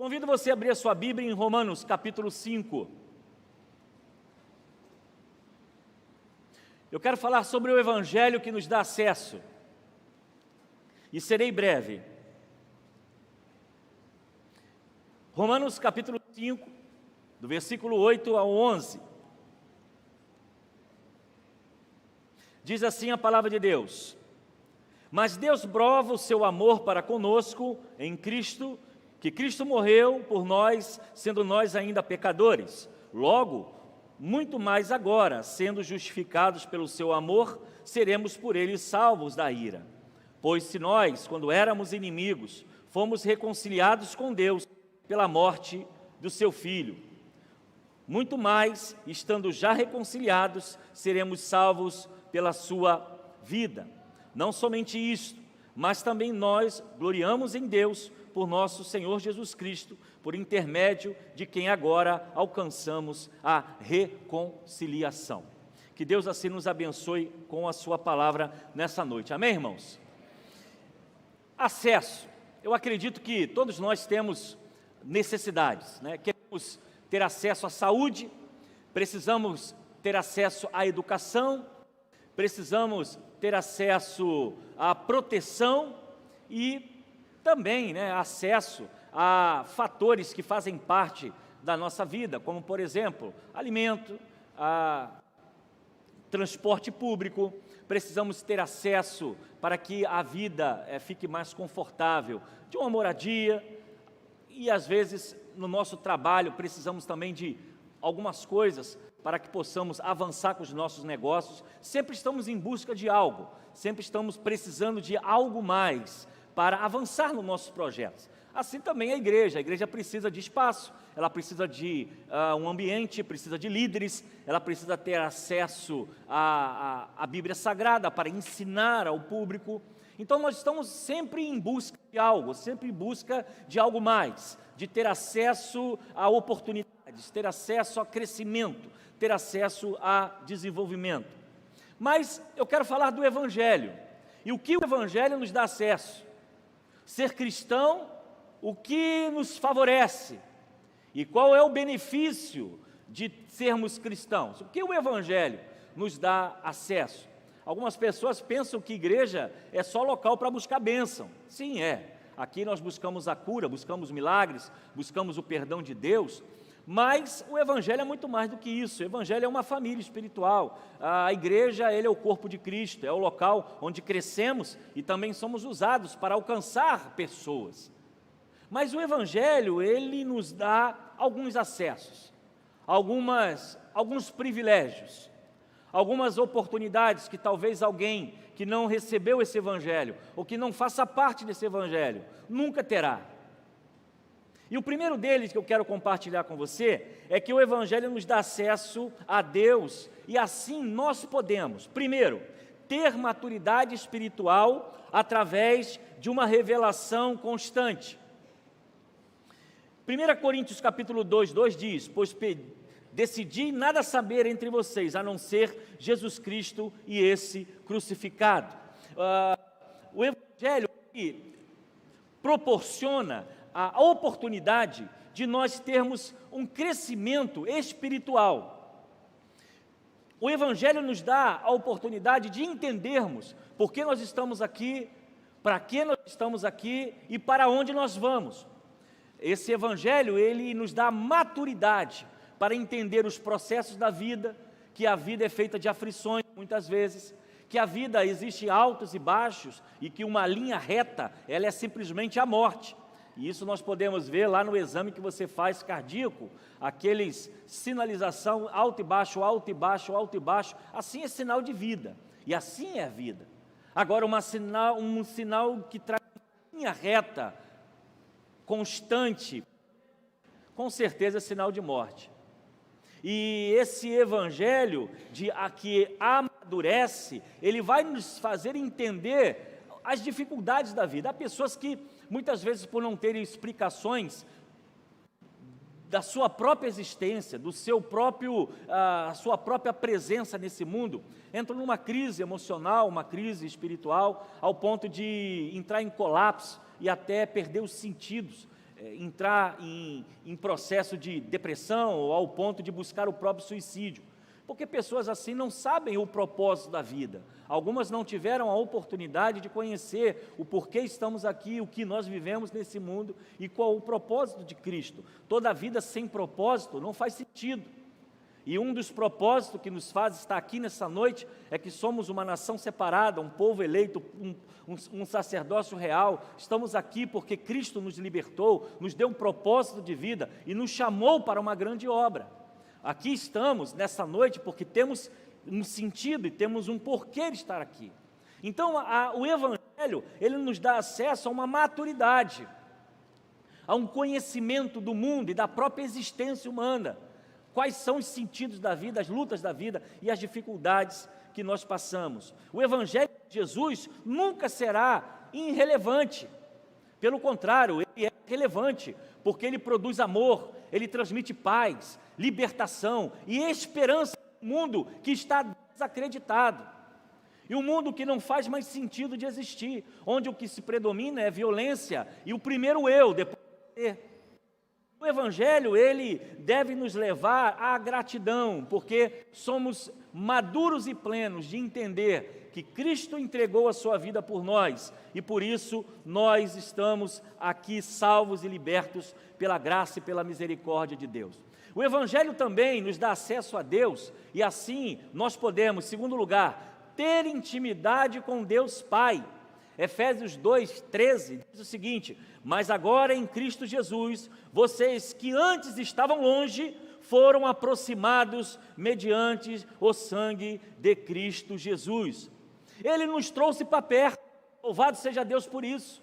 Convido você a abrir a sua Bíblia em Romanos capítulo 5. Eu quero falar sobre o Evangelho que nos dá acesso, e serei breve. Romanos capítulo 5, do versículo 8 ao 11. Diz assim a palavra de Deus: Mas Deus prova o seu amor para conosco em Cristo, que Cristo morreu por nós, sendo nós ainda pecadores. Logo, muito mais agora, sendo justificados pelo seu amor, seremos por ele salvos da ira. Pois se nós, quando éramos inimigos, fomos reconciliados com Deus pela morte do seu Filho, muito mais, estando já reconciliados, seremos salvos pela sua vida. Não somente isto, mas também nós gloriamos em Deus por nosso Senhor Jesus Cristo, por intermédio de quem agora alcançamos a reconciliação. Que Deus assim nos abençoe com a sua palavra nessa noite. Amém, irmãos? Acesso. Eu acredito que todos nós temos necessidades, né? Queremos ter acesso à saúde, precisamos ter acesso à educação, precisamos ter acesso à proteção e também, acesso a fatores que fazem parte da nossa vida, como, por exemplo, alimento, transporte público. Precisamos ter acesso para que a vida fique mais confortável, de uma moradia, e às vezes no nosso trabalho precisamos também de algumas coisas para que possamos avançar com os nossos negócios. Sempre estamos em busca de algo, sempre estamos precisando de algo mais para avançar nos nossos projetos. Assim também a igreja precisa de espaço, ela precisa de um ambiente, precisa de líderes, ela precisa ter acesso à Bíblia Sagrada para ensinar ao público. Então nós estamos sempre em busca de algo, sempre em busca de algo mais, de ter acesso a oportunidades, ter acesso a crescimento, ter acesso a desenvolvimento. Mas eu quero falar do Evangelho, e o que o Evangelho nos dá acesso. Ser cristão, o que nos favorece? E qual é o benefício de sermos cristãos? O que o Evangelho nos dá acesso? Algumas pessoas pensam que igreja é só local para buscar bênção. Sim, é. Aqui nós buscamos a cura, buscamos milagres, buscamos o perdão de Deus, mas o Evangelho é muito mais do que isso. O Evangelho é uma família espiritual. A igreja, ele é o corpo de Cristo, é o local onde crescemos e também somos usados para alcançar pessoas. Mas o Evangelho, ele nos dá alguns acessos, alguns privilégios, algumas oportunidades que talvez alguém que não recebeu esse Evangelho, ou que não faça parte desse Evangelho, nunca terá. E o primeiro deles que eu quero compartilhar com você é que o Evangelho nos dá acesso a Deus, e assim nós podemos, primeiro, ter maturidade espiritual através de uma revelação constante. 1 Coríntios capítulo 2 diz: Pois decidi nada saber entre vocês, a não ser Jesus Cristo e esse crucificado. O Evangelho proporciona a oportunidade de nós termos um crescimento espiritual. O Evangelho nos dá a oportunidade de entendermos por que nós estamos aqui, para que nós estamos aqui e para onde nós vamos. Esse Evangelho, ele nos dá maturidade para entender os processos da vida, que a vida é feita de aflições muitas vezes, que a vida existe altos e baixos e que uma linha reta, ela é simplesmente a morte. E isso nós podemos ver lá no exame que você faz cardíaco, aqueles sinalização alto e baixo, alto e baixo, alto e baixo, assim é sinal de vida, e assim é a vida. Agora um sinal que traz uma linha reta, constante, com certeza é sinal de morte. E esse Evangelho que amadurece, ele vai nos fazer entender as dificuldades da vida. Há pessoas que muitas vezes, por não terem explicações da sua própria existência, a sua própria presença nesse mundo, entram numa crise emocional, uma crise espiritual, ao ponto de entrar em colapso e até perder os sentidos. entrar em processo de depressão ou ao ponto de buscar o próprio suicídio. Porque pessoas assim não sabem o propósito da vida. Algumas não tiveram a oportunidade de conhecer o porquê estamos aqui, o que nós vivemos nesse mundo e qual o propósito de Cristo. Toda vida sem propósito não faz sentido. E um dos propósitos que nos faz estar aqui nessa noite é que somos uma nação separada, um povo eleito, um sacerdócio real. Estamos aqui porque Cristo nos libertou, nos deu um propósito de vida e nos chamou para uma grande obra. Aqui estamos nessa noite porque temos um sentido e temos um porquê de estar aqui. Então, o Evangelho, ele nos dá acesso a uma maturidade, a um conhecimento do mundo e da própria existência humana. Quais são os sentidos da vida, as lutas da vida e as dificuldades que nós passamos. O Evangelho de Jesus nunca será irrelevante. Pelo contrário, ele é relevante, porque ele produz amor, ele transmite paz, libertação e esperança no mundo que está desacreditado. E um mundo que não faz mais sentido de existir, onde o que se predomina é violência e o primeiro eu, depois o Evangelho, ele deve nos levar à gratidão, porque somos maduros e plenos de entender que Cristo entregou a sua vida por nós, e por isso nós estamos aqui salvos e libertos pela graça e pela misericórdia de Deus. O Evangelho também nos dá acesso a Deus, e assim nós podemos, em segundo lugar, ter intimidade com Deus Pai. Efésios 2:13 diz o seguinte: mas agora em Cristo Jesus, vocês que antes estavam longe, foram aproximados mediante o sangue de Cristo Jesus. Ele nos trouxe para perto, louvado seja Deus por isso.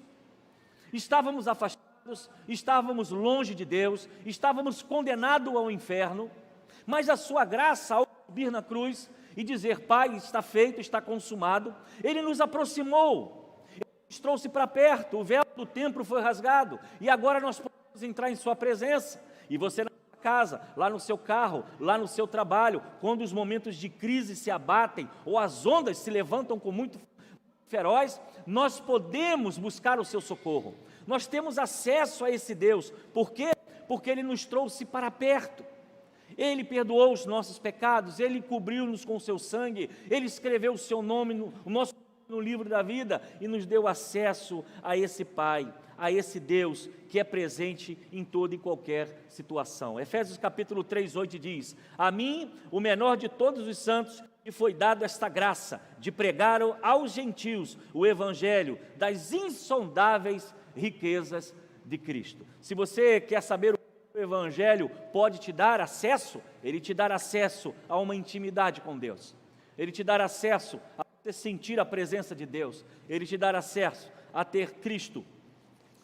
Estávamos afastados, estávamos longe de Deus, estávamos condenados ao inferno, mas a sua graça, ao subir na cruz e dizer: Pai, está feito, está consumado, Ele nos aproximou, nos trouxe para perto, o véu do templo foi rasgado, e agora nós podemos entrar em sua presença, e você na sua casa, lá no seu carro, lá no seu trabalho, quando os momentos de crise se abatem, ou as ondas se levantam com muito feroz, nós podemos buscar o seu socorro, nós temos acesso a esse Deus. Por quê? Porque Ele nos trouxe para perto, Ele perdoou os nossos pecados, Ele cobriu-nos com o seu sangue, Ele escreveu o seu nome no livro da vida e nos deu acesso a esse Pai, a esse Deus que é presente em toda e qualquer situação. Efésios capítulo 3:8 diz: a mim, o menor de todos os santos, me foi dado esta graça de pregar aos gentios o evangelho das insondáveis riquezas de Cristo. Se você quer saber o que o evangelho pode te dar acesso, ele te dá acesso a uma intimidade com Deus, ele te dá acesso a sentir a presença de Deus, Ele te dará acesso a ter Cristo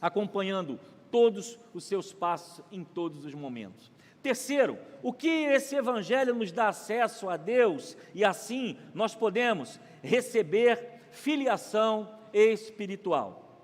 acompanhando todos os seus passos em todos os momentos. Terceiro, o que esse Evangelho nos dá acesso a Deus, e assim nós podemos receber filiação espiritual.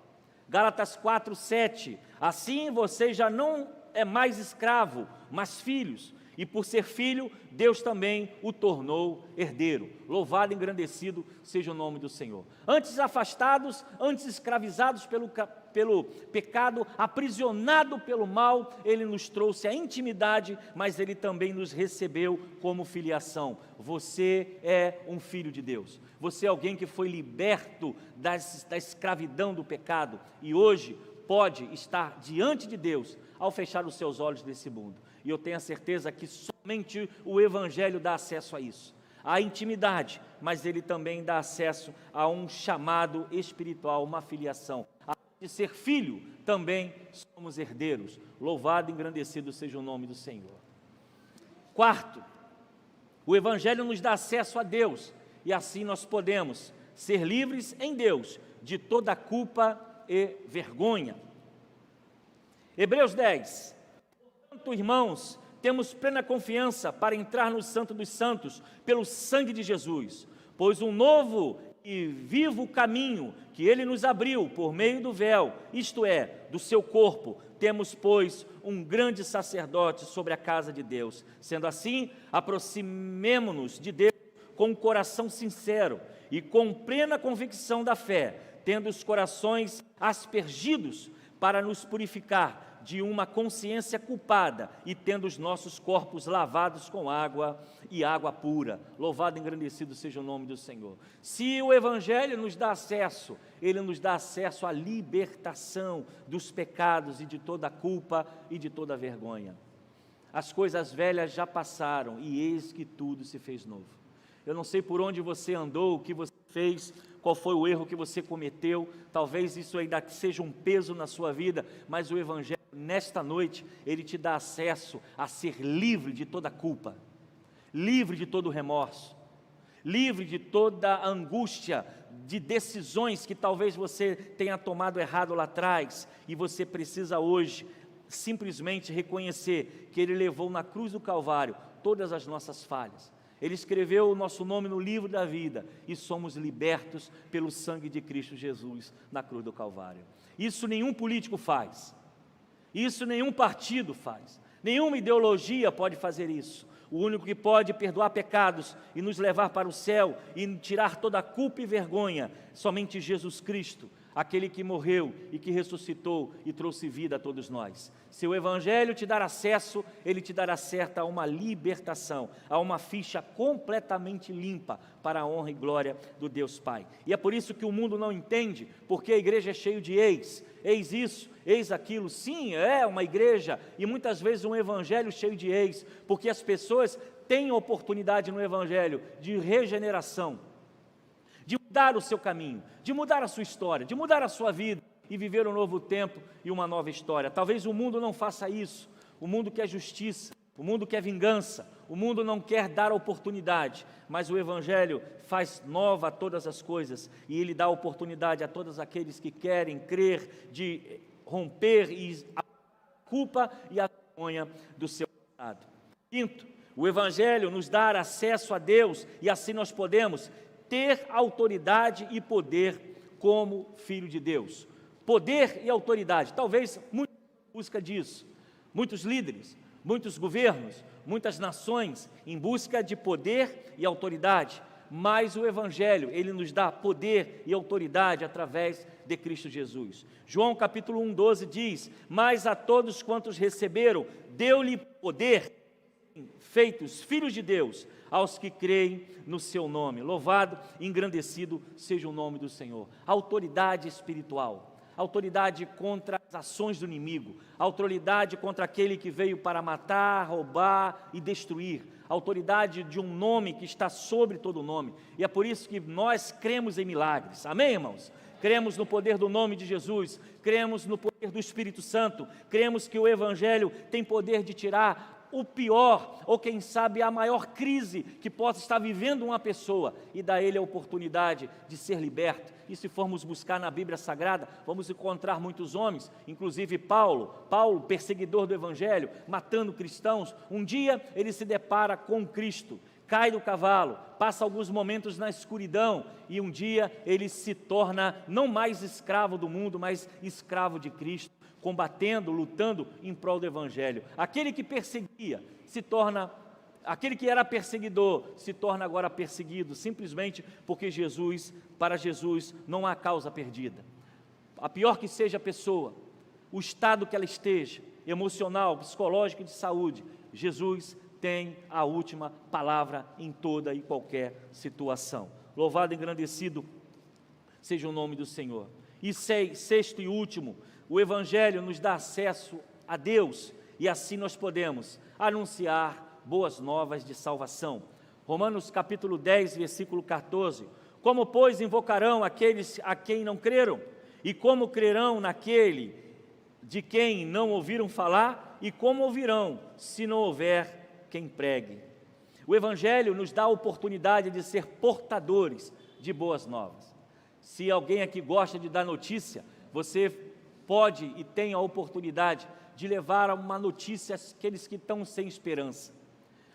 Gálatas 4:7, assim você já não é mais escravo, mas filhos, e por ser filho, Deus também o tornou herdeiro. Louvado e engrandecido seja o nome do Senhor. Antes afastados, antes escravizados pelo pecado, aprisionado pelo mal, Ele nos trouxe a intimidade, mas Ele também nos recebeu como filiação. Você é um filho de Deus. Você é alguém que foi liberto da escravidão do pecado e hoje pode estar diante de Deus ao fechar os seus olhos nesse mundo. E eu tenho a certeza que somente o Evangelho dá acesso a isso, a intimidade, mas ele também dá acesso a um chamado espiritual, uma filiação. Além de ser filho, também somos herdeiros. Louvado e engrandecido seja o nome do Senhor. Quarto, o Evangelho nos dá acesso a Deus, e assim nós podemos ser livres em Deus de toda culpa e vergonha. Hebreus 10. Portanto, irmãos, temos plena confiança para entrar no Santo dos Santos pelo sangue de Jesus, pois um novo e vivo caminho que Ele nos abriu por meio do véu, isto é, do seu corpo, temos, pois, um grande sacerdote sobre a casa de Deus. Sendo assim, aproximemo-nos de Deus com um coração sincero e com plena convicção da fé, tendo os corações aspergidos para nos purificar de uma consciência culpada e tendo os nossos corpos lavados com água e água pura. Louvado e engrandecido seja o nome do Senhor. Se o Evangelho nos dá acesso, ele nos dá acesso à libertação dos pecados e de toda a culpa e de toda a vergonha. As coisas velhas já passaram e eis que tudo se fez novo. Eu não sei por onde você andou, o que você fez, qual foi o erro que você cometeu, talvez isso ainda seja um peso na sua vida, mas o Evangelho, nesta noite, ele te dá acesso a ser livre de toda culpa, livre de todo remorso, livre de toda angústia, de decisões que talvez você tenha tomado errado lá atrás, e você precisa hoje simplesmente reconhecer que ele levou na cruz do Calvário todas as nossas falhas. Ele escreveu o nosso nome no livro da vida e somos libertos pelo sangue de Cristo Jesus na cruz do Calvário. Isso nenhum político faz, isso nenhum partido faz, nenhuma ideologia pode fazer isso. O único que pode perdoar pecados e nos levar para o céu e tirar toda a culpa e vergonha, somente Jesus Cristo, aquele que morreu e que ressuscitou e trouxe vida a todos nós. Se o Evangelho te dar acesso, ele te dará certa a uma libertação, a uma ficha completamente limpa para a honra e glória do Deus Pai. E é por isso que o mundo não entende, porque a igreja é cheia de eis isso, eis aquilo. Sim, é uma igreja e muitas vezes um evangelho cheio de eis, porque as pessoas têm oportunidade no Evangelho de regeneração, de mudar o seu caminho, de mudar a sua história, de mudar a sua vida e viver um novo tempo e uma nova história. Talvez o mundo não faça isso, o mundo quer justiça, o mundo quer vingança, o mundo não quer dar oportunidade, mas o Evangelho faz nova todas as coisas e ele dá oportunidade a todos aqueles que querem crer, de romper a culpa e a vergonha do seu passado. Quinto, o Evangelho nos dá acesso a Deus e assim nós podemos ter autoridade e poder como filho de Deus. Poder e autoridade, talvez muita busca disso, muitos líderes, muitos governos, muitas nações em busca de poder e autoridade, mas o Evangelho, ele nos dá poder e autoridade através de Cristo Jesus. João capítulo 1:12 diz: mas a todos quantos receberam, deu-lhe poder, feitos filhos de Deus, aos que creem no seu nome. Louvado e engrandecido seja o nome do Senhor. Autoridade espiritual, autoridade contra as ações do inimigo, autoridade contra aquele que veio para matar, roubar e destruir, autoridade de um nome que está sobre todo nome, e é por isso que nós cremos em milagres, amém, irmãos? Cremos no poder do nome de Jesus, cremos no poder do Espírito Santo, cremos que o Evangelho tem poder de tirar o pior, ou quem sabe a maior crise que possa estar vivendo uma pessoa, e dar a ele a oportunidade de ser liberto. E se formos buscar na Bíblia Sagrada, vamos encontrar muitos homens, inclusive Paulo, perseguidor do Evangelho, matando cristãos. Um dia ele se depara com Cristo, cai do cavalo, passa alguns momentos na escuridão, e um dia ele se torna não mais escravo do mundo, mas escravo de Cristo, combatendo, lutando em prol do Evangelho. Aquele que perseguia aquele que era perseguidor se torna agora perseguido, simplesmente porque para Jesus não há causa perdida. A pior que seja a pessoa, o estado que ela esteja, emocional, psicológico e de saúde, Jesus tem a última palavra em toda e qualquer situação. Louvado e engrandecido seja o nome do Senhor. E sexto e último, o Evangelho nos dá acesso a Deus e assim nós podemos anunciar boas novas de salvação. Romanos capítulo 10, versículo 14. Como, pois, invocarão aqueles a quem não creram? E como crerão naquele de quem não ouviram falar? E como ouvirão se não houver quem pregue? O Evangelho nos dá a oportunidade de ser portadores de boas novas. Se alguém aqui gosta de dar notícia, você pode e tem a oportunidade de levar uma notícia àqueles que estão sem esperança,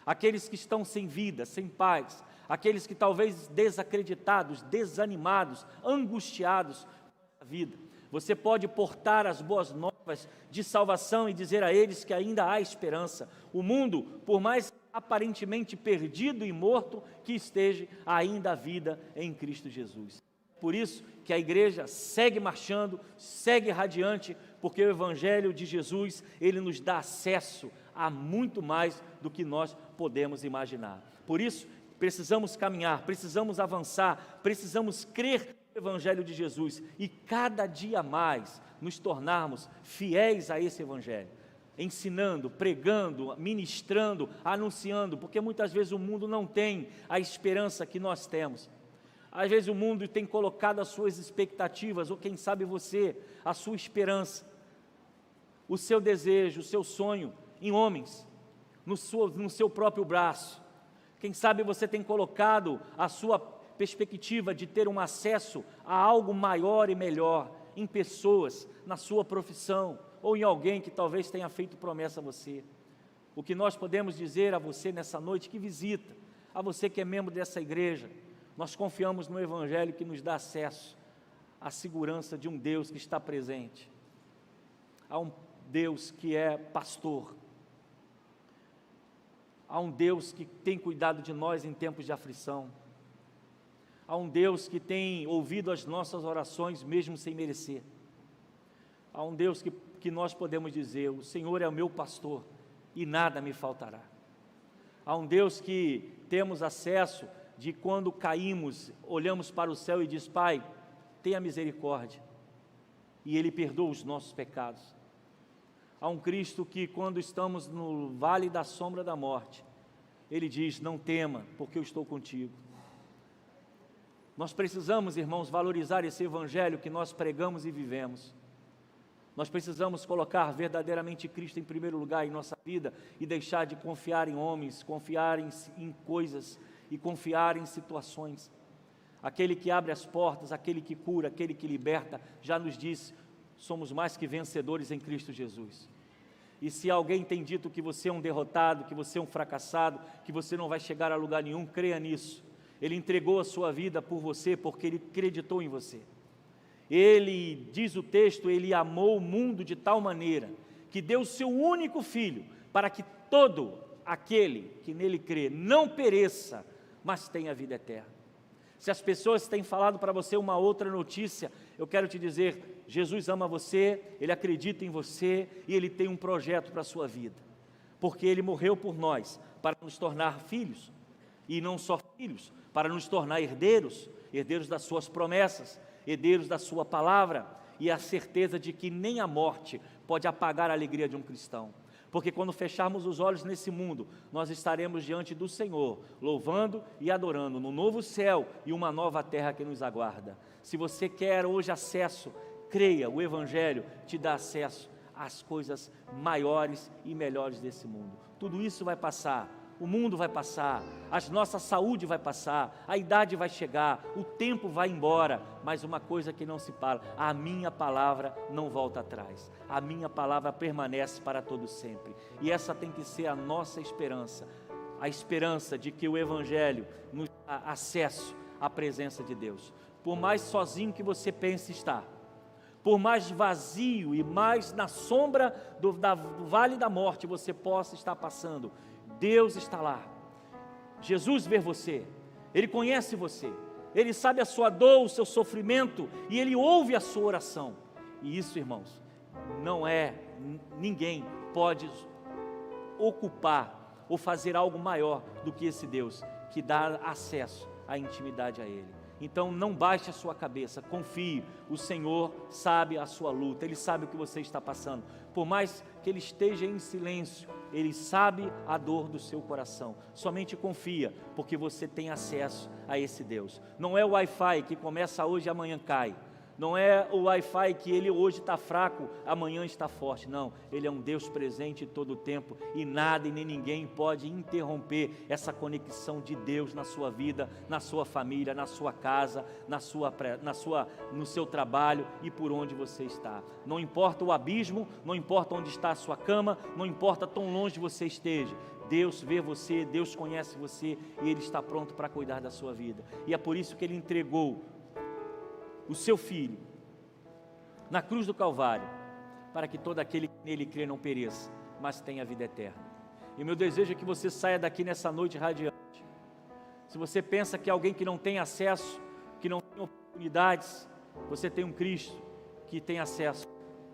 aqueles que estão sem vida, sem paz, aqueles que talvez desacreditados, desanimados, angustiados com a vida. Você pode portar as boas novas de salvação e dizer a eles que ainda há esperança. O mundo, por mais aparentemente perdido e morto que esteja, ainda há vida em Cristo Jesus. Por isso que a igreja segue marchando, segue radiante, porque o Evangelho de Jesus, ele nos dá acesso a muito mais do que nós podemos imaginar. Por isso, precisamos caminhar, precisamos avançar, precisamos crer no Evangelho de Jesus e cada dia mais nos tornarmos fiéis a esse Evangelho, ensinando, pregando, ministrando, anunciando, porque muitas vezes o mundo não tem a esperança que nós temos. Às vezes o mundo tem colocado as suas expectativas, ou quem sabe você, a sua esperança, o seu desejo, o seu sonho em homens, no seu próprio braço. Quem sabe você tem colocado a sua perspectiva de ter um acesso a algo maior e melhor em pessoas, na sua profissão, ou em alguém que talvez tenha feito promessa a você. O que nós podemos dizer a você nessa noite que visita, a você que é membro dessa igreja, nós confiamos no Evangelho que nos dá acesso à segurança de um Deus que está presente, a um Deus que é pastor, a um Deus que tem cuidado de nós em tempos de aflição, a um Deus que tem ouvido as nossas orações mesmo sem merecer, a um Deus que nós podemos dizer: o Senhor é o meu pastor e nada me faltará. A um Deus que temos acesso de quando caímos, olhamos para o céu e diz: Pai, tenha misericórdia, e Ele perdoa os nossos pecados. Há um Cristo que quando estamos no vale da sombra da morte, Ele diz: não tema, porque eu estou contigo. Nós precisamos, irmãos, valorizar esse Evangelho que nós pregamos e vivemos. Nós precisamos colocar verdadeiramente Cristo em primeiro lugar em nossa vida e deixar de confiar em homens, confiar em coisas e confiar em situações. Aquele que abre as portas, aquele que cura, aquele que liberta, já nos disse: somos mais que vencedores em Cristo Jesus. E se alguém tem dito que você é um derrotado, que você é um fracassado, que você não vai chegar a lugar nenhum, creia nisso. Ele entregou a sua vida por você, porque Ele acreditou em você. Ele, diz o texto, Ele amou o mundo de tal maneira, que deu o seu único Filho, para que todo aquele que nele crê não pereça, mas tenha vida eterna. Se as pessoas têm falado para você uma outra notícia, eu quero te dizer: Jesus ama você, Ele acredita em você e Ele tem um projeto para a sua vida, porque Ele morreu por nós, para nos tornar filhos, e não só filhos, para nos tornar herdeiros, herdeiros das suas promessas, herdeiros da sua palavra, e a certeza de que nem a morte pode apagar a alegria de um cristão. Porque quando fecharmos os olhos nesse mundo, nós estaremos diante do Senhor, louvando e adorando, no novo céu e uma nova terra que nos aguarda. Se você quer hoje acesso, creia, o Evangelho te dá acesso às coisas maiores e melhores desse mundo. Tudo isso vai passar, o mundo vai passar, a nossa saúde vai passar, a idade vai chegar, o tempo vai embora, mas uma coisa que não se fala: a minha palavra não volta atrás, a minha palavra permanece para todo sempre. E essa tem que ser a nossa esperança, a esperança de que o Evangelho nos dá acesso à presença de Deus. Por mais sozinho que você pense estar, por mais vazio e mais na sombra do vale da morte você possa estar passando, Deus está lá. Jesus vê você, Ele conhece você, Ele sabe a sua dor, o seu sofrimento, e Ele ouve a sua oração. E isso, irmãos, ninguém pode ocupar ou fazer algo maior do que esse Deus, que dá acesso à intimidade a Ele. Então não baixe a sua cabeça, confie, o Senhor sabe a sua luta, Ele sabe o que você está passando. Por mais que Ele esteja em silêncio, Ele sabe a dor do seu coração. Somente confia, porque você tem acesso a esse Deus. Não é o Wi-Fi que começa hoje e amanhã cai. Não é o Wi-Fi que ele hoje está fraco, amanhã está forte. Não, Ele é um Deus presente todo o tempo, e nada e nem ninguém pode interromper essa conexão de Deus na sua vida, na sua família, na sua casa, no seu trabalho e por onde você está. Não importa o abismo, não importa onde está a sua cama, não importa tão longe você esteja. Deus vê você, Deus conhece você, e Ele está pronto para cuidar da sua vida. E é por isso que Ele entregou o seu Filho na cruz do Calvário, para que todo aquele que nele crê não pereça, mas tenha vida eterna. E meu desejo é que você saia daqui nessa noite radiante. Se você pensa que alguém que não tem acesso, que não tem oportunidades, você tem um Cristo que tem acesso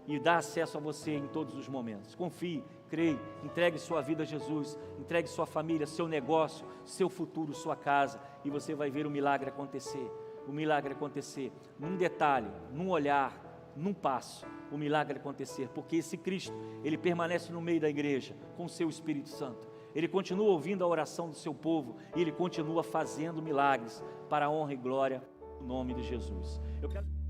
e dá acesso a você em todos os momentos. Confie, creia, entregue sua vida a Jesus, entregue sua família, seu negócio, seu futuro, sua casa, e você vai ver o milagre acontecer. O milagre acontecer num detalhe, num olhar, num passo, o milagre acontecer, porque esse Cristo, ele permanece no meio da igreja, com o seu Espírito Santo. Ele continua ouvindo a oração do seu povo, e ele continua fazendo milagres, para a honra e glória do nome de Jesus. Eu quero...